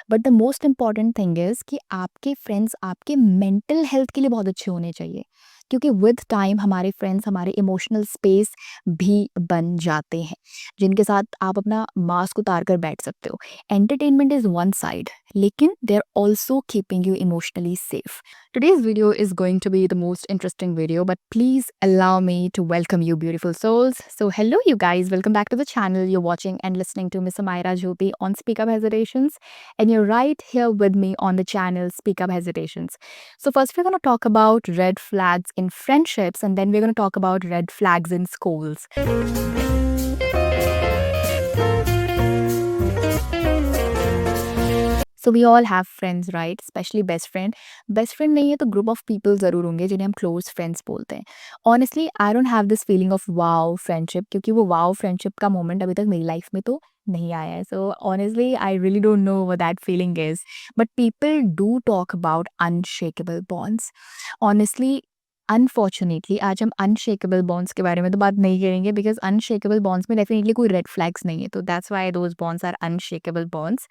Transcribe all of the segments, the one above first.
But the most important thing is कि आपके friends आपके मेंटल हेल्थ के लिए बहुत अच्छे होने चाहिए, क्योंकि विद टाइम हमारे फ्रेंड्स हमारे इमोशनल स्पेस भी बन जाते हैं, जिनके साथ आप अपना मास्क उतार कर बैठ सकते हो। एंटरटेनमेंट इज़ वन साइड, लेकिन they are also keeping you emotionally safe. Today's video is going to be the most interesting video, but please allow me to welcome you, beautiful souls. So, hello, you guys. Welcome back to the channel. You're watching and listening to Miss Amaira Jyoti on Speak Up Hesitations, and you're right here with me on the channel Speak Up Hesitations. So, first, we're going to talk about red flags in friendships, and then we're going to talk about red flags in schools. So we all have friends, right? Specially best friend. Best friend नहीं है तो group of people ज़रूर होंगे जिन्हें हम close friends बोलते हैं। Honestly I don't have this feeling of wow friendship, क्योंकि वो वाओ फ्रेंडशिप का मोमेंट अभी तक मेरी लाइफ में तो नहीं आया है। So honestly I really don't know what that feeling is, but people do talk about unshakeable bonds. Honestly, unfortunately आज हम अनशेकेबल बॉन्ड्स के बारे में तो बात नहीं करेंगे, बिकॉज अनशेकेबल बॉन्ड्स में डेफिनेटली कोई रेड फ्लैग्स नहीं है, तो that's why those bonds are unshakeable bonds.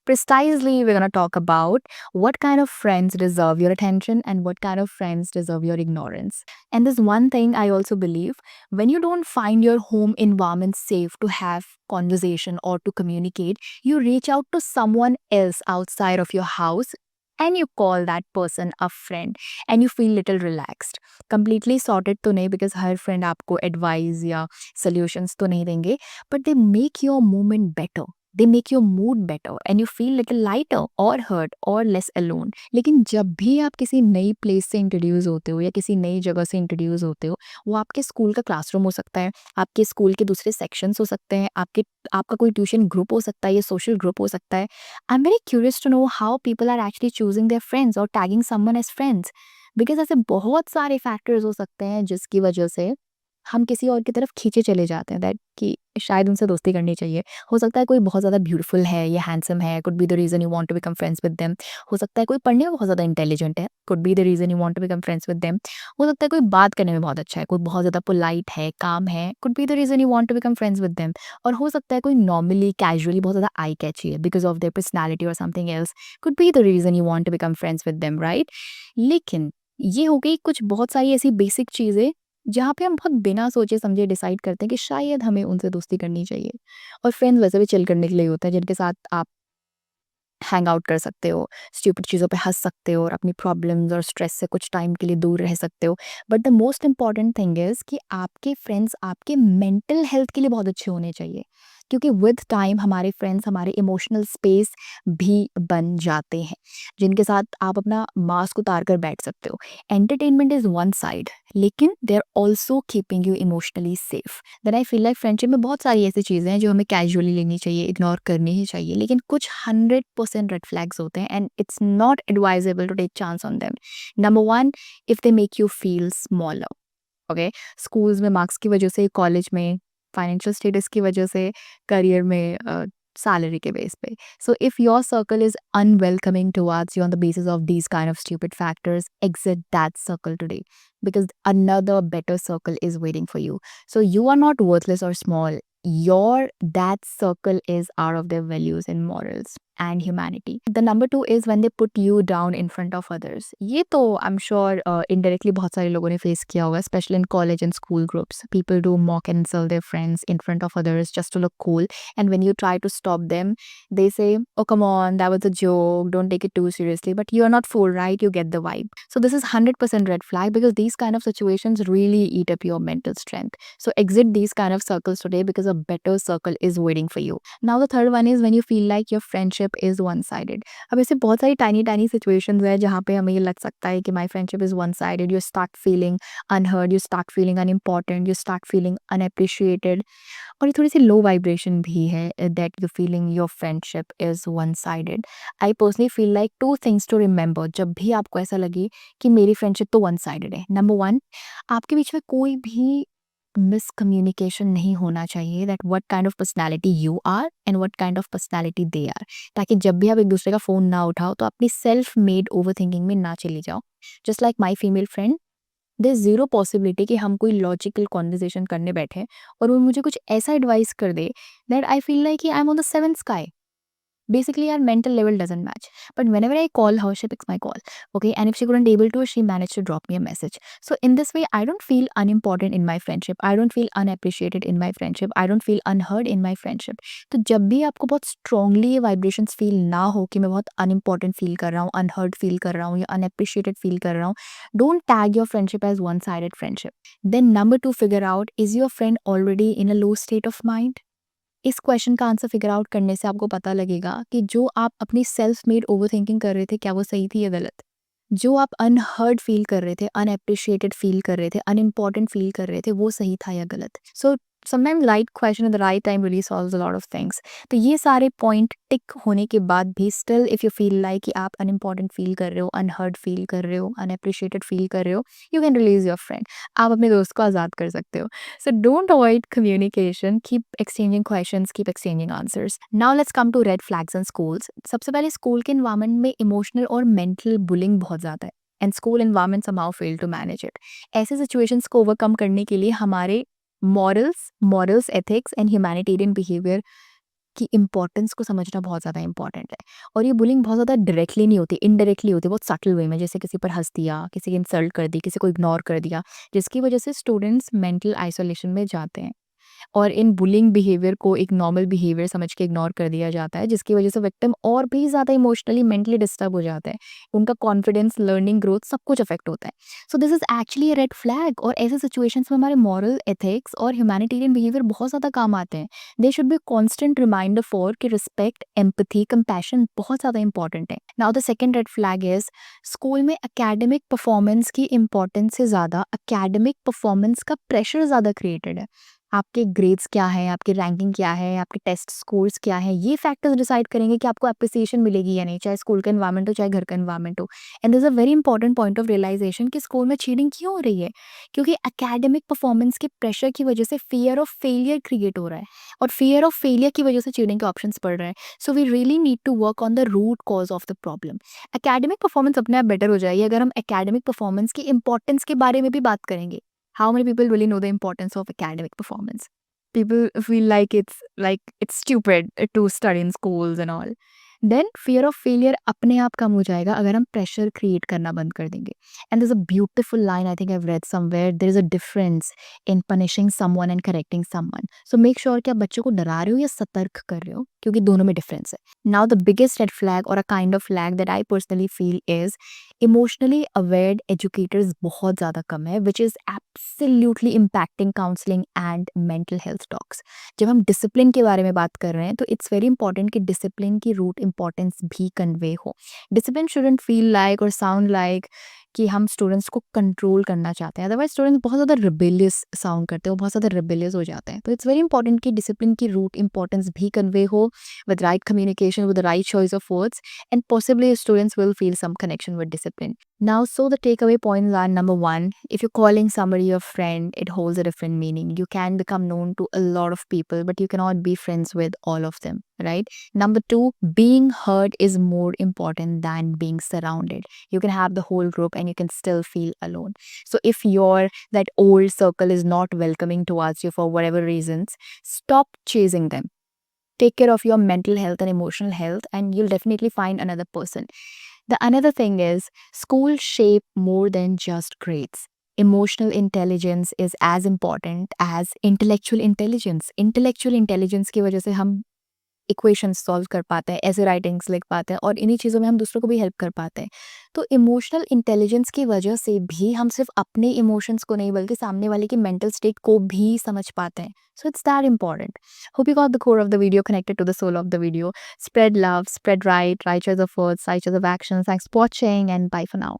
Precisely, we're going to talk about what kind of friends deserve your attention and what kind of friends deserve your ignorance. And there's one thing I also believe: when you don't find your home environment safe to have conversation or to communicate, you reach out to someone else outside of your house and you call that person a friend and you feel little relaxed. Completely sorted तो नहीं, because her friend आपको advice या solutions तो नहीं देंगे, but they make your moment better. They make your mood better and you feel little lighter or hurt or less alone. लेकिन जब भी आप किसी नई प्लेस से इंट्रोड्यूस होते हो या किसी नई जगह से इंट्रोड्यूस होते हो, वो आपके स्कूल का क्लासरूम हो सकता है, आपके स्कूल के दूसरे सेक्शंस हो सकते हैं, आपका कोई ट्यूशन ग्रुप हो सकता है या सोशल ग्रुप हो सकता है। I am very curious to know how people are actually choosing their friends और tagging someone as friends, because ऐसे बहुत सारे फैक्टर्स हो सकते हैं जिसकी वजह से हम किसी और की तरफ खींचे चले जाते हैं, दैट कि शायद उनसे दोस्ती करनी चाहिए। हो सकता है कोई बहुत ज़्यादा ब्यूटीफुल है या हैंडसम है, could be the reason you want to become friends with them. हो सकता है कोई पढ़ने में बहुत ज़्यादा इंटेलिजेंट है, could be the reason you want to become friends with them. हो सकता है कोई बात करने में बहुत अच्छा है, कोई बहुत ज़्यादा पोलाइट है, काम है, could be the reason you want to become friends with them. और हो सकता है कोई नॉर्मली कैजुअली बहुत ज़्यादा आई कैची है बिकॉज ऑफ देयर पर्सनैलिटी और something else, could be the reason you want to become friends with them, right? लेकिन ये हो गई कुछ बहुत सारी ऐसी बेसिक चीज़ें जहाँ पे हम बहुत बिना सोचे समझे डिसाइड करते हैं कि शायद हमें उनसे दोस्ती करनी चाहिए। और फ्रेंड्स वैसे भी चिल करने के लिए होता है, जिनके साथ आप हैंग आउट कर सकते हो, स्टूपिड चीज़ों पे हँस सकते हो और अपनी प्रॉब्लम्स और स्ट्रेस से कुछ टाइम के लिए दूर रह सकते हो। But the most important thing is कि आपके फ्रेंड्स आपके मेंटल हेल्थ के लिए बहुत अच्छे होने चाहिए, क्योंकि विद टाइम हमारे फ्रेंड्स हमारे इमोशनल स्पेस भी बन जाते हैं, जिनके साथ आप अपना मास्क उतार कर बैठ सकते हो। एंटरटेनमेंट इज़ वन साइड, लेकिन they are also keeping you emotionally safe. Then I feel like friendship में बहुत सारी ऐसी चीज़ें हैं जो हमें कैजुअली लेनी चाहिए, इग्नोर करनी ही चाहिए, लेकिन कुछ 100% रेड फ्लैग्स होते हैं and it's not advisable to take chance on them. Number one, if they make you feel smaller. Okay, schools में मार्क्स की वजह से, कॉलेज में फाइनेंशियल स्टेटस की वजह से, करियर में सैलरी के बेस पे। So if your circle is unwelcoming towards you on the basis of these kind of stupid factors, exit that circle today, because another better circle is waiting for you. So you are not worthless or small. That circle is out of their values and morals and humanity. The number two is when they put you down in front of others. ये तो I'm sure indirectly बहुत सारे लोगों ने face किया होगा, especially in college and school groups. People do mock and insult their friends in front of others just to look cool. And when you try to stop them, they say, "Oh, come on, that was a joke. Don't take it too seriously." But you're not fool, right? You get the vibe. So this is 100% red flag, because these kind of situations really eat up your mental strength. So exit these kind of circles today, because a better circle is waiting for you. Now the third one is when you feel like your friendship is one-sided. अब ऐसे बहुत सारी tiny situations है जहाँ पे हमें ये लग सकता है कि my friendship is one-sided. You start feeling unheard, you start feeling unimportant, you start feeling unappreciated. और ये थोड़ी सी लो वाइब्रेशन भी है, that you feeling your friendship is one-sided. I personally feel like two things to remember जब भी आपको ऐसा लगे कि मेरी फ्रेंडशिप तो one-sided है. नंबर वन, आपके बीच में कोई भी मिसकम्युनिकेशन नहीं होना चाहिए, that what kind of personality you are and what kind of personality they are, ताकि जब भी आप एक दूसरे का फ़ोन ना उठाओ तो अपनी सेल्फ मेड ओवर थिंकिंग में ना चली जाओ। Just like my female friend, there is zero possibility कि हम कोई लॉजिकल कॉन्वर्सेशन करने बैठे और वो मुझे कुछ ऐसा एडवाइस कर दे that I feel like I am on the seventh sky. Basically, our mental level doesn't match. But whenever I call her, she picks my call. Okay. And if she couldn't able to, she managed to drop me a message. So in this way, I don't feel unimportant in my friendship. I don't feel unappreciated in my friendship. I don't feel unheard in my friendship. तो जब भी आपको बहुत strongly ये vibrations feel ना हो कि मैं बहुत अनइम्पॉर्टेंट फील कर रहा हूँ, अनहर्ड फील कर रहा हूँ या अनअप्रिशिएटेड फील कर रहा हूँ, don't tag your friendship as one sided friendship. Then number 2, figure out, is your friend already in a low state of mind. इस क्वेश्चन का आंसर फिगर आउट करने से आपको पता लगेगा कि जो आप अपनी सेल्फ मेड ओवरथिंकिंग कर रहे थे, क्या वो सही थी या गलत? जो आप अनहर्ड फील कर रहे थे, अनएप्रिशिएटेड फील कर रहे थे, अनइम्पोर्टेंट फील कर रहे थे, वो सही था या गलत? So sometimes right question at the right time really solves a lot of things. तो ये सारे पॉइंट टिक होने के बाद भी still if you feel like कि आप अनइम्पोर्टेंट फील कर रहे हो, अनहर्ड फील कर रहे हो, अनएप्रिशिएटेड फील कर रहे हो, you can release your friend. आप अपने दोस्त को आज़ाद कर सकते हो. So don't avoid communication. Keep exchanging questions. Keep exchanging answers. Now let's come to red flags in schools. सबसे पहले स्कूल के environment में emotional और mental bullying बहुत ज़्यादा है. And school environment somehow fail to manage it. ऐसे situations को overcome करने के लिए हमारे morals, ethics and humanitarian behavior की इम्पोर्टेंस को समझना बहुत ज़्यादा इंपॉर्टेंट है. और ये बुलिंग बहुत ज़्यादा डायरेक्टली नहीं होती, इनडायरेक्टली होती है, बहुत सटल वे में, जैसे किसी पर हंस दिया, किसी की इंसल्ट कर दी, किसी को इग्नोर कर दिया, जिसकी वजह से स्टूडेंट्स मेंटल आइसोलेशन में जाते हैं. और इन बुलिंग बिहेवियर को एक नॉर्मल बिहेवियर समझ के इग्नोर कर दिया जाता है, जिसकी वजह से विक्टिम और भी ज़्यादा इमोशनली मेंटली डिस्टर्ब हो जाता है. उनका कॉन्फिडेंस, लर्निंग, ग्रोथ सब कुछ अफेक्ट होता है. So this is actually a red flag. और ऐसे सिचुएशंस में हमारे मॉरल, एथिक्स और ह्यूमैनिटेरियन बिहेवियर बहुत ज़्यादा काम आते हैं. They should be constant reminder for कि रिस्पेक्ट, एम्पथी, कंपैशन बहुत ज़्यादा इंपॉर्टेंट है. Now the second red flag is school में एकेडमिक परफॉर्मेंस की इंपॉर्टेंस से ज़्यादा एकेडमिक परफॉर्मेंस का प्रेशर ज़्यादा क्रिएटेड है. आपके ग्रेड्स क्या हैं, आपकी रैंकिंग क्या है, आपके टेस्ट स्कोर्स क्या हैं, ये फैक्टर्स डिसाइड करेंगे कि आपको एप्रिसिएशन मिलेगी या नहीं, चाहे स्कूल का एनवायरनमेंट हो, चाहे घर का एनवायरनमेंट हो. And this a very important point of realization कि स्कूल में चीटिंग क्यों हो रही है, क्योंकि एकेडमिक परफॉर्मेंस के प्रेशर की वजह से फियर ऑफ फेलियर क्रिएट हो रहा है. और फियर ऑफ फेलियर की वजह से चीटिंग के ऑप्शंस बढ़ रहे हैं. So we really need to work on the root cause of the problem. Academic performance अपने आप बेटर हो जाएगी अगर हम एकेडमिक परफॉर्मेंस की इंपॉर्टेंस के बारे में भी बात करेंगे. How many people really know the importance of academic performance? People feel like it's stupid to study in schools and all. Then fear of failure अपने आप कम हो जाएगा अगर हम प्रेशर क्रिएट करना बंद कर देंगे. And this a beautiful line I think I read somewhere, there is a difference in punishing someone and correcting someone. So make sure कि आप बच्चों को डरा रहे हो या सतर्क कर रहे हो, क्योंकि दोनों में डिफरेंस है. Now the biggest red flag और a kind of flag that I personally feel is emotionally awared educators बहुत ज़्यादा कम है, which is absolutely impacting counselling and mental health talks. जब हम डिसिप्लिन के बारे में बात कर रहे हैं तो इट्स वेरी इंपॉर्टेंट कि डिसिप्लिन की रूट इंपॉर्टेंस भी कन्वे हो. डिसिप्लिन शुडंट फील लाइक और साउंड लाइक कि हम स्टूडेंट्स को कंट्रोल करना चाहते हैं. अदरवाइज स्टूडेंट्स बहुत ज़्यादा रिबेलियस साउंड करते हैं, वो बहुत ज़्यादा रिबेलियस हो जाते हैं. तो इट्स वेरी इंपॉर्टेंट कि डिसिप्लिन की रूट इंपॉर्टेंस भी कन्वे हो with right communication, with the right choice of words, and possibly students will feel some connection with discipline. Now, so the takeaway points are: number one, if you're calling somebody your friend, it holds a different meaning. You can become known to a lot of people, but you cannot be friends with all of them, right? Number two, being heard is more important than being surrounded. You can have the whole group and you can still feel alone. So if your that old circle is not welcoming towards you for whatever reasons, stop chasing them. Take care of your mental health and emotional health, and you'll definitely find another person. The another thing is school shape more than just grades. Emotional intelligence is as important as intellectual intelligence. Intellectual intelligence की वजह से हम equations solve कर पाते हैं, ऐसे writings लिख पाते हैं, और इन्हीं चीज़ों में हम दूसरों को भी हेल्प कर पाते हैं. तो इमोशनल इंटेलिजेंस की वजह से भी हम सिर्फ अपने इमोशंस को नहीं बल्कि सामने वाले की मेंटल स्टेट को भी समझ पाते हैं. So it's that important. Hope you got the core of the video, connected to the soul of the video. Spread love, spread right choice of words, right choice of action. Thanks for watching and bye for now.